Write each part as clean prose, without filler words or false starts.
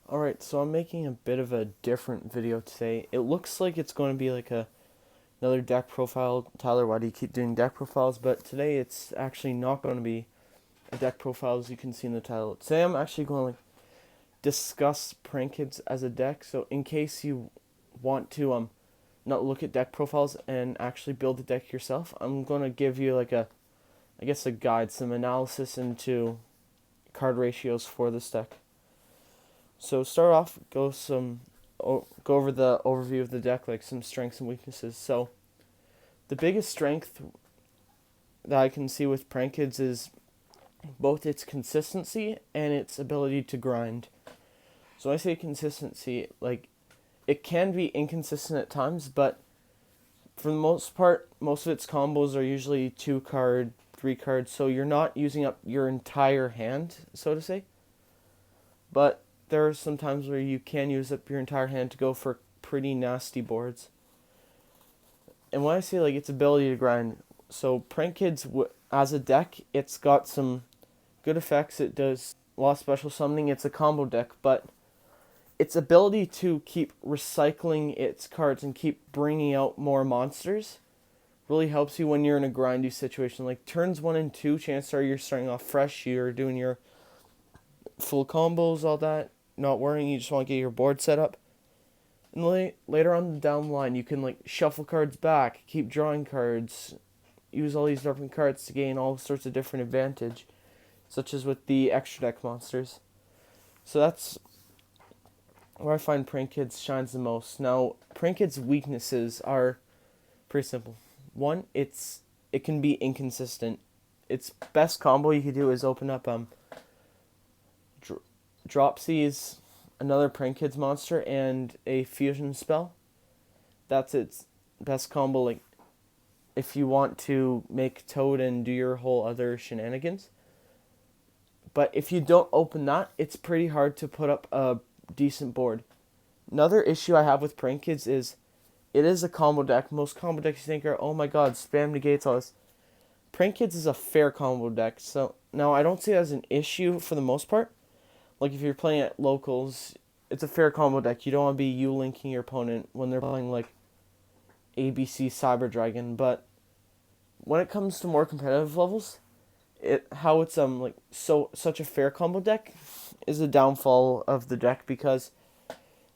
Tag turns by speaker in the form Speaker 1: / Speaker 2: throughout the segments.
Speaker 1: Alright, so I'm making a bit of a different video today. It looks like it's going to be like another deck profile. Tyler, why do you keep doing deck profiles? But today it's actually not going to be a deck profile as you can see in the title. Today I'm actually going to discuss Prank Kids as a deck. So in case you want to not look at deck profiles and actually build the deck yourself, I'm going to give you a guide, some analysis into card ratios for this deck. So start off, go over the overview of the deck, like some strengths and weaknesses. So the biggest strength that I can see with Prank Kids is both its consistency and its ability to grind. So when I say consistency, like it can be inconsistent at times, but for the most part, most of its combos are usually 2 card, 3 cards, so you're not using up your entire hand, so to say. But there are some times where you can use up your entire hand to go for pretty nasty boards. And when I say like its ability to grind, so Prank Kids as a deck, it's got some good effects. It does a lot of special summoning. It's a combo deck, but its ability to keep recycling its cards and keep bringing out more monsters really helps you when you're in a grindy situation. Like turns 1 and 2, chances are you're starting off fresh. You're doing your full combos, all that. Not worrying. You just want to get your board set up. And later on down the line, you can like shuffle cards back, keep drawing cards, use all these different cards to gain all sorts of different advantage, such as with the extra deck monsters. So that's where I find Prank Kids shines the most. Now, Prank Kids' weaknesses are pretty simple. One, it can be inconsistent. Its best combo you could do is open up Dropsies, another Prank Kids monster, and a fusion spell. That's its best combo. Like if you want to make Toad and do your whole other shenanigans. But if you don't open that, it's pretty hard to put up a decent board. Another issue I have with Prank Kids is it is a combo deck. Most combo decks you think are, oh my god, spam negates all this. Prank Kids is a fair combo deck. So now I don't see it as an issue for the most part. Like if you're playing at locals, it's a fair combo deck. You don't want to be U-linking your opponent when they're playing like ABC Cyber Dragon. But when it comes to more competitive levels, it's such a fair combo deck is a downfall of the deck, because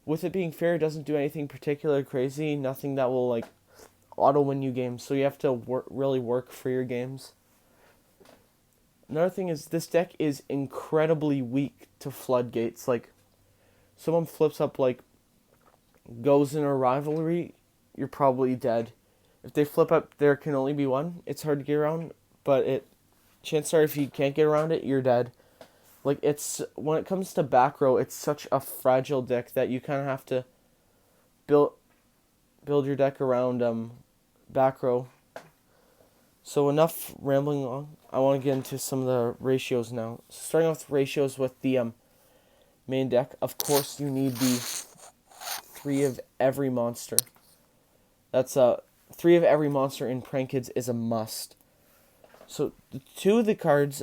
Speaker 1: with it being fair, it doesn't do anything particularly crazy. Nothing that will like auto win you games. So you have to really work for your games. Another thing is this deck is incredibly weak to floodgates. Like someone flips up like goes in a rivalry, you're probably dead. If they flip up there can only be one, it's hard to get around, but chances are if you can't get around it, you're dead. Like it's when it comes to back row, it's such a fragile deck that you kind of have to build your deck around back row. So enough rambling on. I want to get into some of the ratios now. Starting off with ratios with the main deck. Of course, you need the 3 of every monster. That's 3 of every monster in Prank Kids is a must. So the 2 of the cards,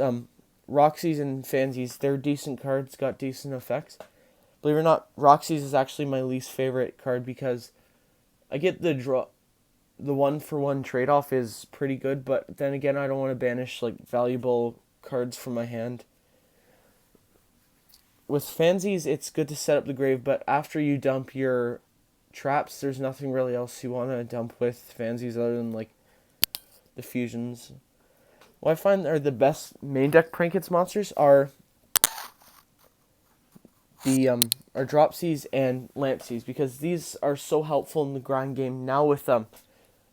Speaker 1: Roxy's and Fansies, they're decent cards, got decent effects. Believe it or not, Roxy's is actually my least favorite card because I get the 1-for-1 trade-off is pretty good, but then again, I don't want to banish like valuable cards from my hand. With Fansies, it's good to set up the grave, but after you dump your traps, there's nothing really else you want to dump with Fansies other than like the fusions. What I find are the best main deck Prank Kids monsters are Dropsies and Lampsies, because these are so helpful in the grind game now with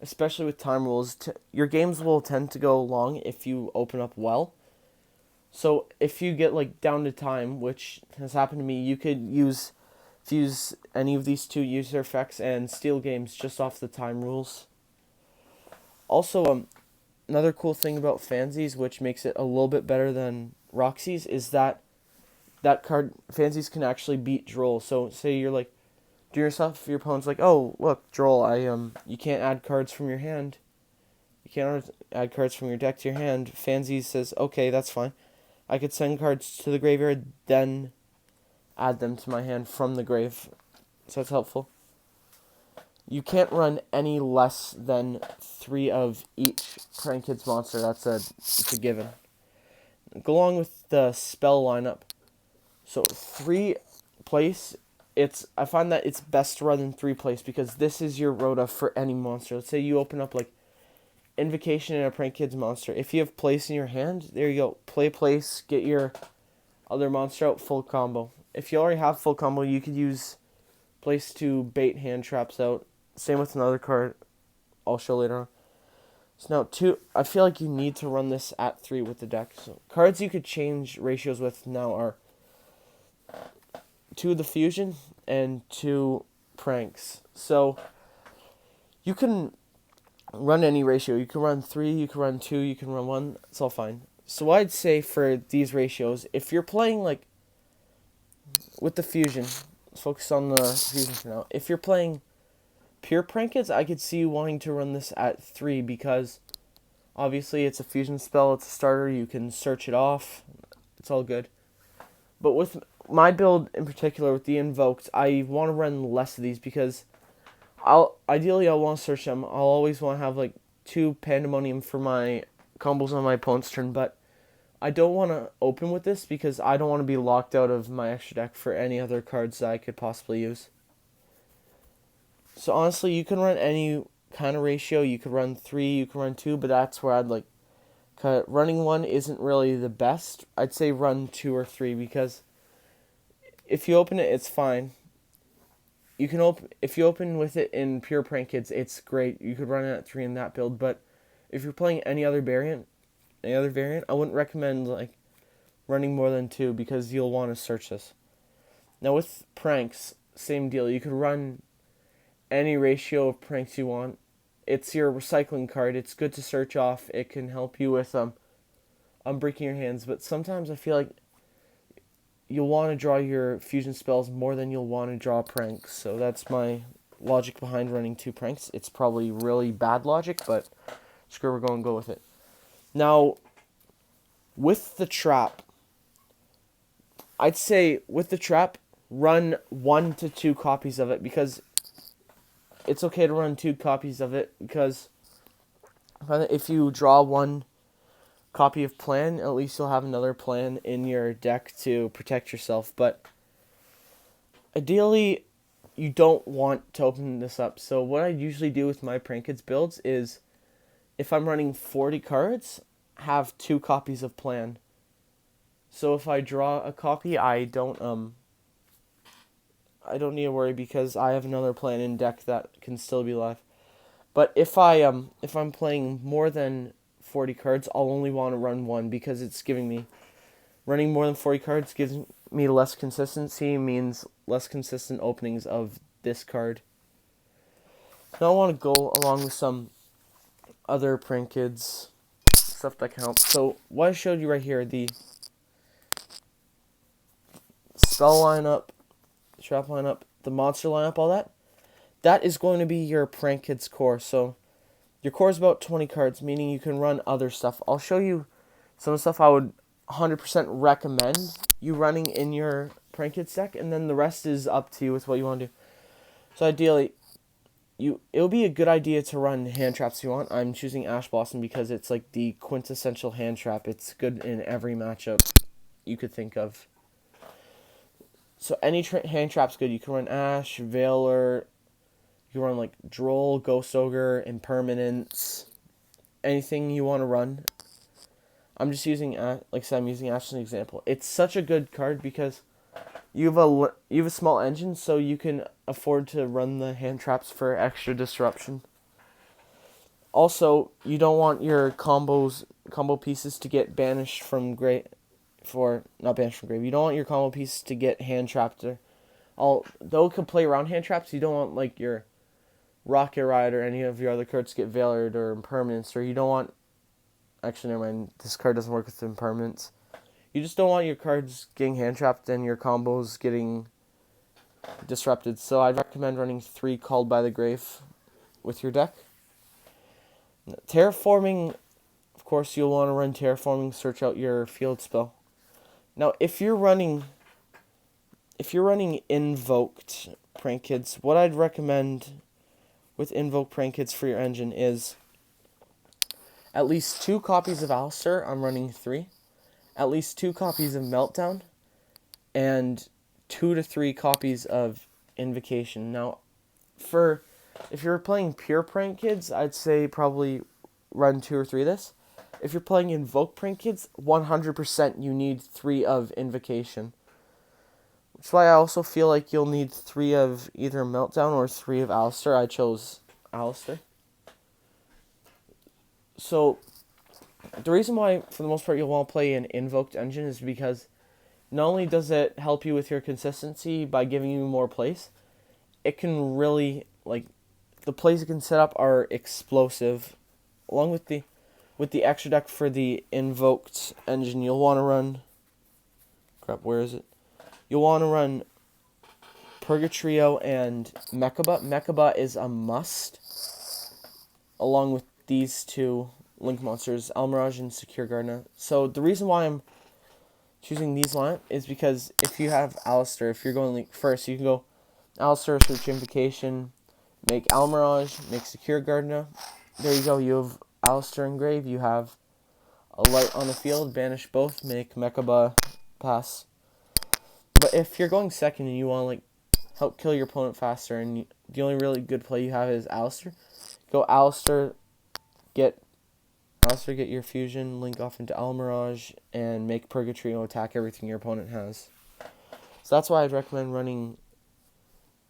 Speaker 1: especially with time rules. Your games will tend to go long if you open up well. So if you get like down to time, which has happened to me, you could use any of these 2 user effects and steal games just off the time rules. Also, another cool thing about Fansies, which makes it a little bit better than Roxy's, is that card Fansies can actually beat Droll. So say you're like do yourself, your opponent's like, oh look, Droll, you can't add cards from your hand. You can't add cards from your deck to your hand. Fansies says, okay, that's fine. I could send cards to the graveyard, then add them to my hand from the grave. So that's helpful. You can't run any less than 3 of each Prank Kids monster. It's a given. Go along with the spell lineup. So 3 place, I find that it's best to run in 3 place because this is your rota for any monster. Let's say you open up like Invocation and a Prank Kids monster. If you have place in your hand, there you go. Play place, get your other monster out, full combo. If you already have full combo, you could use place to bait hand traps out. Same with another card I'll show later on. So now 2, I feel like you need to run this at 3 with the deck. So cards you could change ratios with now are 2 of the fusion and 2 pranks. So you can run any ratio. You can run 3, you can run 2, you can run 1. It's all fine. So I'd say for these ratios, if you're playing like with the fusion, let's focus on the fusion for now. If you're playing pure prank kids, I could see you wanting to run this at 3 because obviously it's a fusion spell, it's a starter, you can search it off, it's all good. But with my build in particular, with the invoked, I want to run less of these because I'll want to search them. I'll always want to have like 2 Pandemonium for my combos on my opponent's turn, but I don't want to open with this because I don't want to be locked out of my extra deck for any other cards that I could possibly use. So honestly, you can run any kind of ratio. You could run 3, you can run 2, but that's where I'd like cut. Running 1 isn't really the best. I'd say run 2 or 3 because if you open it, it's fine. If you open with it in pure prank kids, it's great. You could run it at 3 in that build, but if you're playing any other variant, I wouldn't recommend like running more than 2 because you'll want to search this. Now with pranks, same deal. You could run any ratio of pranks you want. It's your recycling card. It's good to search off. It can help you with breaking your hands, but sometimes I feel like you'll want to draw your fusion spells more than you'll want to draw pranks. So that's my logic behind running 2 pranks. It's probably really bad logic, but screw, we're going to go with it. Now, with the trap, I'd say with the trap, run 1 to 2 copies of it because it's okay to run 2 copies of it because if you draw 1 copy of plan, at least you'll have another plan in your deck to protect yourself. But ideally, you don't want to open this up. So what I usually do with my Prank Kids builds is if I'm running 40 cards, have 2 copies of plan. So if I draw a copy, I don't need to worry because I have another plan in deck that can still be live. But if I'm playing more than 40 cards, I'll only want to run 1 because it's giving me running more than 40 cards gives me less consistency, means less consistent openings of this card. Now I want to go along with some other Prank Kids stuff that can help. So what I showed you right here, the spell lineup, trap lineup, the monster lineup, all that is going to be your Prank Kids core. So your core is about 20 cards, meaning you can run other stuff. I'll show you some stuff I would 100% recommend you running in your Prank Kids deck, and then the rest is up to you with what you want to do. So ideally, it would be a good idea to run hand traps if you want. I'm choosing Ash Blossom because it's like the quintessential hand trap. It's good in every matchup you could think of. So any hand trap's good. You can run Ash, Veiler, you can run like Droll, Ghost Ogre, Impermanence, anything you want to run. I'm just using, like I said, I'm using Ash as an example. It's such a good card because you have a small engine, so you can afford to run the hand traps for extra disruption. Also, you don't want your combo pieces to get banished from grave. Not banished from grave. You don't want your combo pieces to get hand trapped. Though it can play around hand traps, you don't want like your Rocket Ride or any of your other cards to get Veilered or Impermanence, or you don't want. Actually, never mind. This card doesn't work with Impermanence. You just don't want your cards getting hand trapped and your combos getting disrupted. So I'd recommend running 3 Called by the Grave with your deck. Terraforming, of course, you'll want to run Terraforming. Search out your field spell. Now, if you're running if you're running invoked Prank Kids, what I'd recommend with invoked Prank Kids for your engine is at least 2 copies of Alistair. I'm running 3. At least 2 copies of Meltdown, and 2 to 3 copies of Invocation. Now, if you're playing pure Prank Kids, I'd say probably run 2 or 3 of this. If you're playing Invoke Prank Kids, 100% you need 3 of Invocation. Which is why I also feel like you'll need 3 of either Meltdown or 3 of Alistair. I chose Alistair. So, the reason why, for the most part, you'll want to play an invoked engine is because not only does it help you with your consistency by giving you more plays, it can really, the plays it can set up are explosive. Along with the extra deck for the invoked engine, you'll want to run... where is it? You'll want to run Purgatrio and Mechaba. Mechaba is a must, along with these 2 Link monsters, Almirage and Secure Gardener. So the reason why I'm choosing these lineup is because if you have Alistair, if you're going Link first, you can go Alistair, search Invocation, make Almirage, make Secure Gardener. There you go, you have Alistair and Grave, you have a light on the field, banish both, make Mechaba pass. But if you're going second and you want to help kill your opponent faster, and the only really good play you have is Alistair, go Alistair, get your fusion, link off into Almirage, and make Purgatrio attack everything your opponent has. So that's why I'd recommend running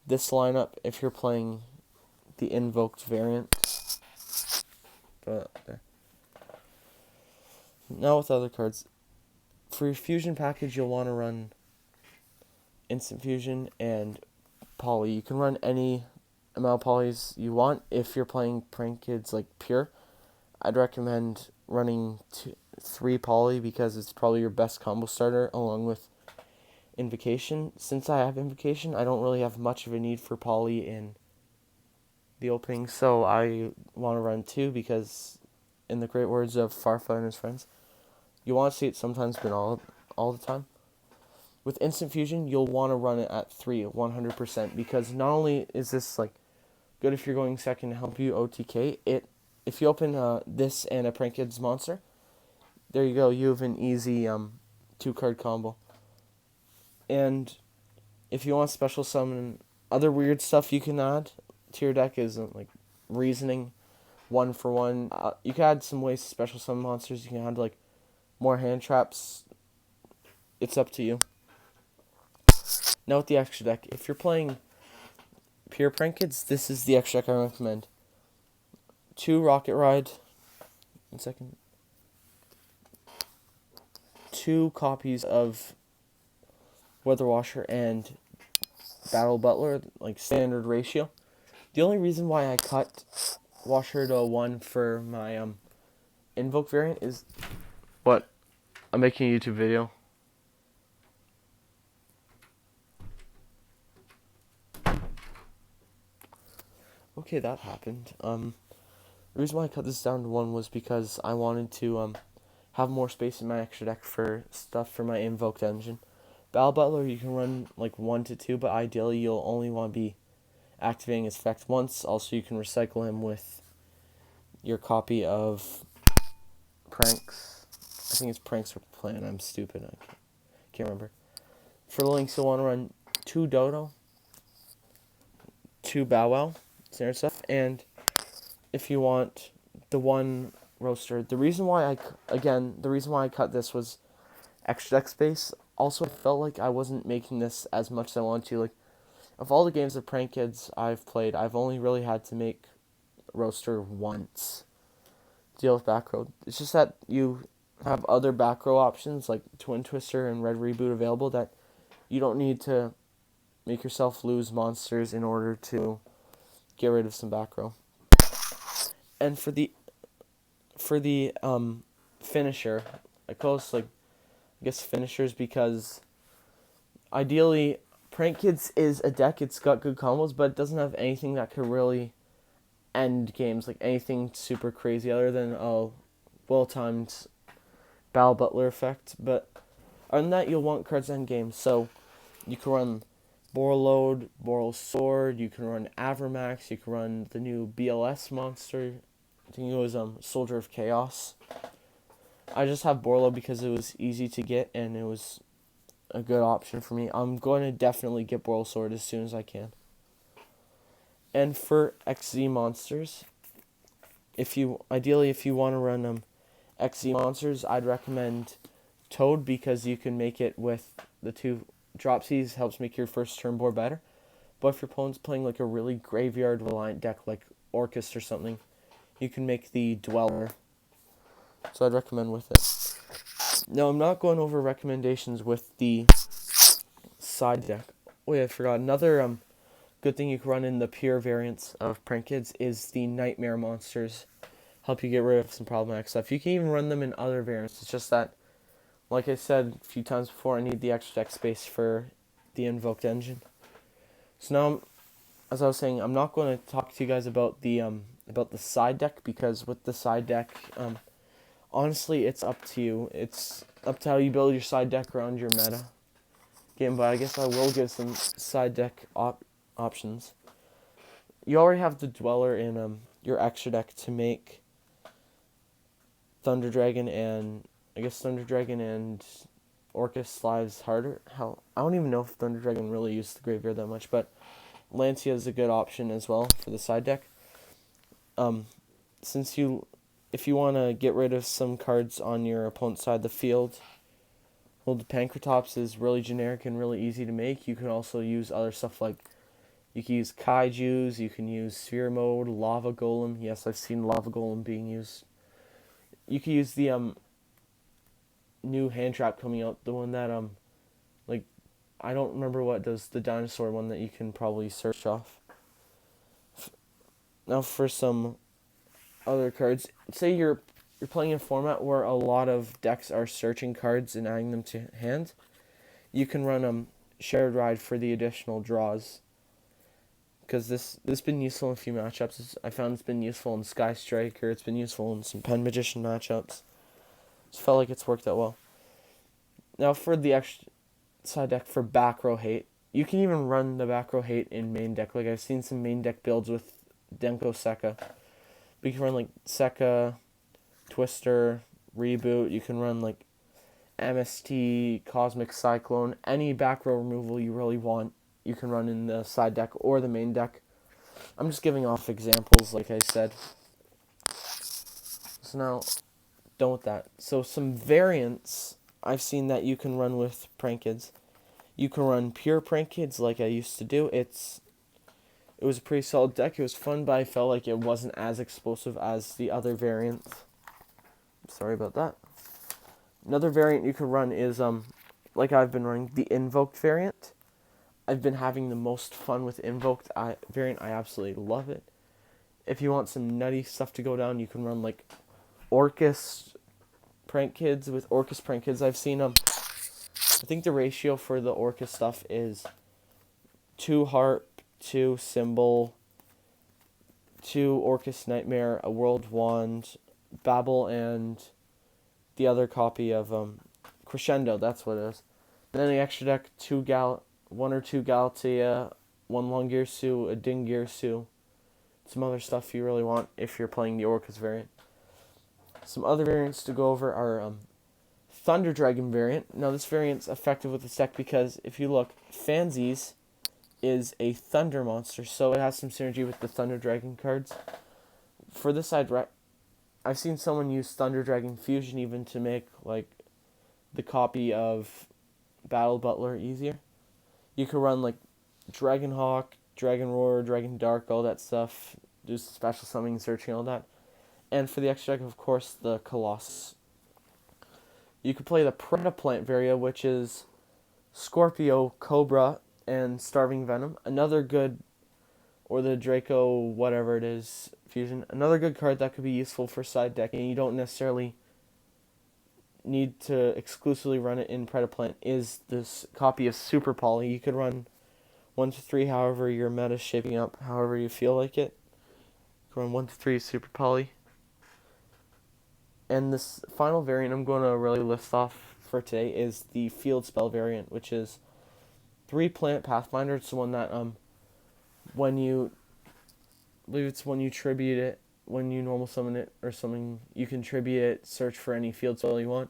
Speaker 1: this lineup if you're playing the invoked variant. But there. Now with other cards. For your fusion package, you'll want to run Instant Fusion and Poly. You can run any amount of polys you want. If you're playing Prank Kids pure, I'd recommend running 3 poly because it's probably your best combo starter along with Invocation. Since I have Invocation, I don't really have much of a need for poly in the opening, so I want to run 2 because, in the great words of Farfigh and his friends, you want to see it sometimes but all the time. With Instant Fusion, you'll want to run it at 3, 100%, because not only is this good if you're going second to help you OTK, if you open this and a Prank Kids monster, there you go, you have an easy 2-card combo. And if you want special summon, other weird stuff you can add to your deck is reasoning, 1-for-1. You can add some ways to special summon monsters. You can add more hand traps. It's up to you. Now with the extra deck, if you're playing pure Prank Kids, this is the extra deck I recommend. 2 Rocket Ride. 1 second. 2 copies of Weather Washer and Battle Butler, standard ratio. The only reason why I cut Washer to 1 for my Invoke variant is... What? I'm making a YouTube video. Okay, that happened. The reason why I cut this down to 1 was because I wanted to have more space in my extra deck for stuff for my invoked engine. Battle Butler, you can run 1 to 2, but ideally you'll only want to be activating his effect once. Also, you can recycle him with your copy of Pranks. I think it's Pranks or Plan. I'm stupid. I can't remember. For the links, you'll want to run 2 Dodo, 2 Bow Wow, standard stuff, and if you want the 1 Roaster. The reason why I cut this was extra deck space. Also, I felt like I wasn't making this as much as I wanted to. Of all the games of Prank Kids I've played, I've only really had to make Roaster once. Deal with back row. It's just that you have other back row options like Twin Twister and Red Reboot available that you don't need to make yourself lose monsters in order to get rid of some back row. And for the finisher, I call this finishers because ideally Prank Kids is a deck. It's got good combos, but it doesn't have anything that could really end games, anything super crazy other than well-timed Battle Butler effect. But other than that, you'll want cards to end games. So You can run Borreload, Boral Sword, you can run Avermax, you can run the new BLS monster. I think it was Soldier of Chaos. I just have Borreload because it was easy to get and it was a good option for me. I'm going to definitely get Boral Sword as soon as I can. And for XZ monsters, if you want to run XZ monsters, I'd recommend Toad because you can make it with the 2 Dropsies, helps make your first turn board better. But if your opponent's playing like a really graveyard reliant deck like Orcust or something, you can make the Dweller. So I'd recommend with it. Now I'm not going over recommendations with the side deck. Wait, I forgot. Another good thing you can run in the pure variants of Prank Kids is the Nightmare monsters. Help you get rid of some problematic stuff. You can even run them in other variants. It's just that, like I said a few times before, I need the extra deck space for the Invoked Engine. So now, as I was saying, I'm not going to talk to you guys about the side deck because with the side deck, honestly, it's up to you. It's up to how you build your side deck around your meta game. But I guess I will give some side deck options. You already have the Dweller in your extra deck to make Thunder Dragon and Orcust lives harder. Hell, I don't even know if Thunder Dragon really used the graveyard that much, but Lancia is a good option as well for the side deck. If you want to get rid of some cards on your opponent's side of the field, well, the Pancratops is really generic and really easy to make. You can also use other stuff like you can use Kaijus, you can use Sphere Mode, Lava Golem. Yes, I've seen Lava Golem being used. You can use the new hand trap coming out, the one that I don't remember what does, the dinosaur one that you can probably search off. Now for some other cards, say you're playing a format where a lot of decks are searching cards and adding them to hand, you can run Shared Ride for the additional draws. Because this has been useful in a few matchups. I found it's been useful in Sky Striker. It's been useful in some Pen Magician matchups. Just felt like it's worked out well. Now for the extra side deck for back row hate, you can even run the back row hate in main deck. Like I've seen some main deck builds with Denko Sekka. But you can run like Sekka, Twister, Reboot. You can run like MST, Cosmic Cyclone, any back row removal you really want. You can run in the side deck or the main deck. I'm just giving off examples, like I said. So now, done with that. So some variants I've seen that you can run with Prank Kids. You can run pure Prank Kids like I used to do. It was a pretty solid deck. It was fun, but I felt like it wasn't as explosive as the other variants. Sorry about that. Another variant you can run is like I've been running, the Invoked variant. I've been having the most fun with Invoked variant. I absolutely love it. If you want some nutty stuff to go down, you can run like Orcust Prank Kids. With Orcust Prank Kids, I've seen I think the ratio for the Orcust stuff is 2 Harp, 2 Symbol, 2 Orcust Nightmare, a World Wand, Babel, and the other copy of Crescendo. That's what it is. And then the extra deck, 1 or 2 Galatea, 1 Longirsu, a Dingirsu, some other stuff you really want if you're playing the Orcust variant. Some other variants to go over are Thunder Dragon variant. Now this variant's effective with this deck because if you look, Fanzes is a Thunder monster, so it has some synergy with the Thunder Dragon cards. For this side, I've seen someone use Thunder Dragon Fusion even to make like the copy of Battle Butler easier. You can run like Dragon Hawk, Dragon Roar, Dragon Dark, all that stuff. Do special summoning, searching, all that. And for the extra deck, of course, the Colossus. You could play the Predaplant variant, which is Scorpio, Cobra, and Starving Venom. Another good, or the Draco, whatever it is, fusion. Another good card that could be useful for side decking. You don't necessarily need to exclusively run it in Predaplant is this copy of Super Poly. You could run 1 to 3 however your meta's shaping up, however you feel like it. You can run 1 to 3 Super Poly. And this final variant I'm going to really lift off for today is the Field Spell variant, which is 3 Planet Pathfinder. It's the one that when you I believe it's when you tribute it, when you normal summon it or something, you can tribute it, search for any field spell you want,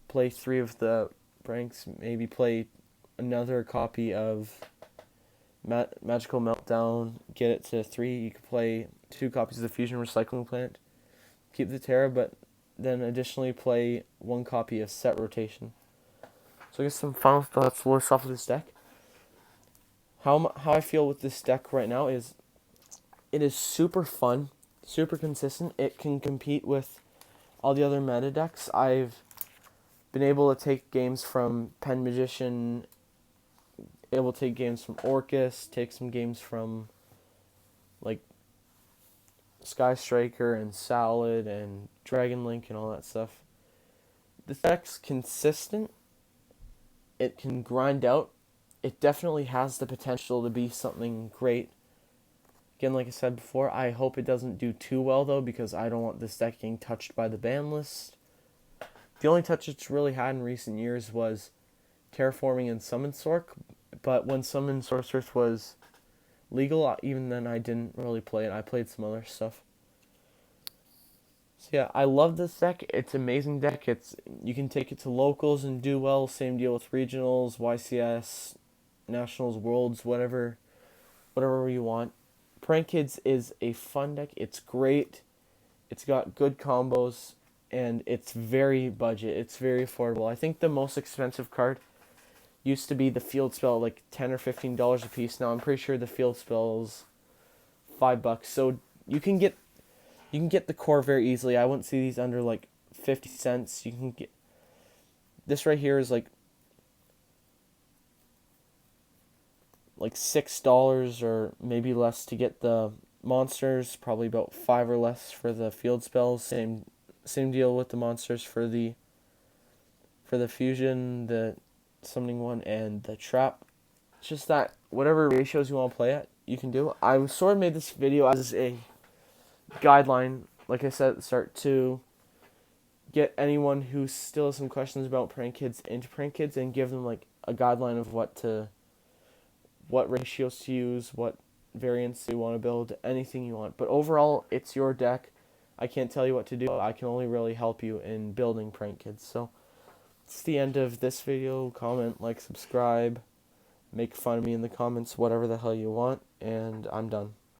Speaker 1: play 3 of the pranks, maybe play another copy of Magical Meltdown, get it to 3. You could play 2 copies of the Fusion Recycling Plant, keep the Terra, but then additionally play 1 copy of Set Rotation. So I guess some final thoughts to list off of this deck. How I feel with this deck right now is it is super fun, super consistent. It can compete with all the other meta decks. I've been able to take games from Pen Magician, able to take games from Orcus, take some games from like Sky Striker and Salad and Dragon Link and all that stuff. This deck's consistent. It can grind out. It definitely has the potential to be something great. Again, like I said before, I hope it doesn't do too well, though, because I don't want this deck getting touched by the ban list. The only touch it's really had in recent years was Terraforming and Summon Sorc, but when Summon Sorceress was legal, even then I didn't really play it. I played some other stuff. So yeah, I love this deck. It's an amazing deck. You can take it to locals and do well. Same deal with regionals, YCS, nationals, worlds, whatever you want. Prank Kids is a fun deck. It's great. It's got good combos, and it's very budget. It's very affordable. I think the most expensive card used to be the field spell, like $10 or $15 a piece. Now I'm pretty sure the field spell's $5. So you can get the core very easily. I wouldn't see these under like 50 cents. You can get this right here is like $6 or maybe less to get the monsters. Probably about 5 or less for the field spells. Same deal with the monsters for the fusion, the summoning one, and the trap. It's just that whatever ratios you want to play at, you can do. I sort of made this video as a guideline, like I said at the start, to get anyone who still has some questions about Prank Kids into Prank Kids and give them like a guideline of what ratios to use, what variants you want to build, anything you want. But overall, it's your deck. I can't tell you what to do. I can only really help you in building Prank Kids. So it's the end of this video. Comment, like, subscribe, make fun of me in the comments, whatever the hell you want, and I'm done.